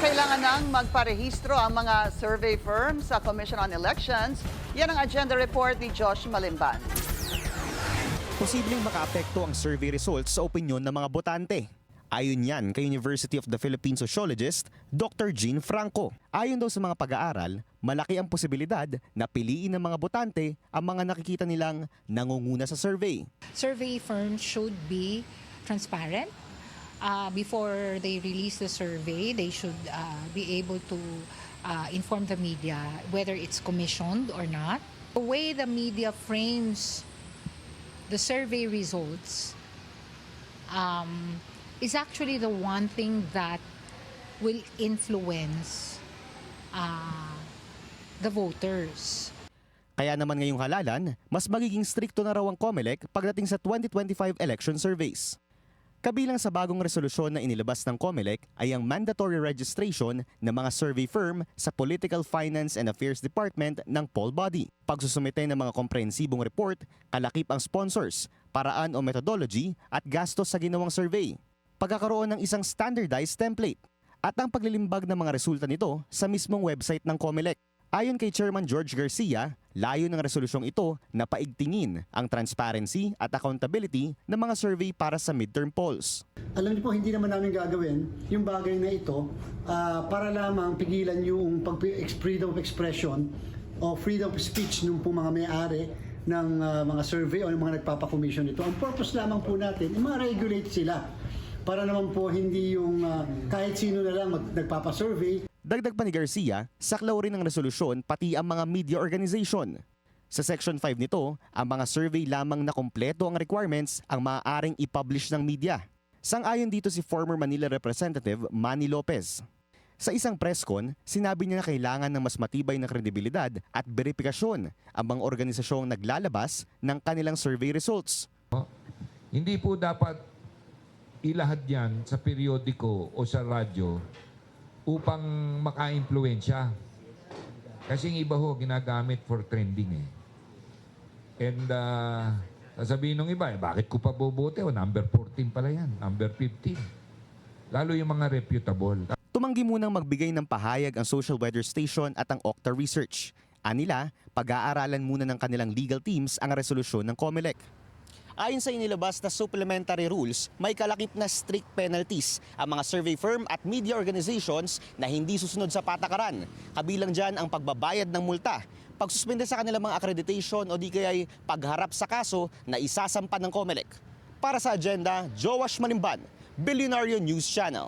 Kailangan nang magparehistro ang mga survey firms sa Commission on Elections. Yan ang agenda report ni Josh Malimban. Posibleng makaapekto ang survey results sa opinyon ng mga botante. Ayon yan kay University of the Philippines sociologist Dr. Jean Franco. Ayon daw sa mga pag-aaral, malaki ang posibilidad na piliin ng mga botante ang mga nakikita nilang nangunguna sa survey. Survey firms should be transparent. Before they release the survey, they should be able to inform the media whether it's commissioned or not. The way the media frames the survey results is actually the one thing that will influence the voters. Kaya naman ngayong halalan, mas magiging strikto na raw ang COMELEC pagdating sa 2025 election surveys. Kabilang sa bagong resolusyon na inilabas ng COMELEC ay ang mandatory registration ng mga survey firm sa Political Finance and Affairs Department ng poll body. Pagsusumite ng mga komprehensibong report, kalakip ang sponsors, paraan o methodology at gastos sa ginawang survey. Pagkakaroon ng isang standardized template at ang paglilimbag ng mga resulta nito sa mismong website ng COMELEC. Ayon kay Chairman George Garcia, layo ng resolusyong ito na paigtingin ang transparency at accountability ng mga survey para sa midterm polls. Alam niyo po, hindi naman namin gagawin yung bagay na ito para lamang pigilan yung freedom of expression o freedom of speech ng po mga may-ari ng mga survey o ng mga nagpapakomisyon nito. Ang purpose lamang po natin, ma-regulate sila para naman po hindi yung kahit sino na lang nagpapasurvey. Dagdag pa ni Garcia, saklaw rin ng resolusyon pati ang mga media organization. Sa Section 5 nito, ang mga survey lamang na kompleto ang requirements ang maaaring i-publish ng media. Sang-ayon dito si former Manila Representative Manny Lopez. Sa isang presscon, sinabi niya na kailangan ng mas matibay na kredibilidad at verifikasyon ang mga organisasyong naglalabas ng kanilang survey results. Hindi po dapat ilahad yan sa periodiko o sa radyo upang maka-impluensya. Kasi yung iba ho, ginagamit for trending eh. And sasabihin ng iba, bakit ko pa bobote? O, number 14 pala yan, number 15. Lalo yung mga reputable. Tumanggi munang magbigay ng pahayag ang Social Weather Station at ang Okta Research. Anila, pag-aaralan muna ng kanilang legal teams ang resolusyon ng COMELEC. Ayon sa inilabas na supplementary rules, may kalakip na strict penalties ang mga survey firm at media organizations na hindi susunod sa patakaran. Kabilang dyan ang pagbabayad ng multa, pagsuspende sa kanilang mga accreditation o di kaya'y pagharap sa kaso na isasampa ng COMELEC. Para sa agenda, Josh Malimban, Billionario News Channel.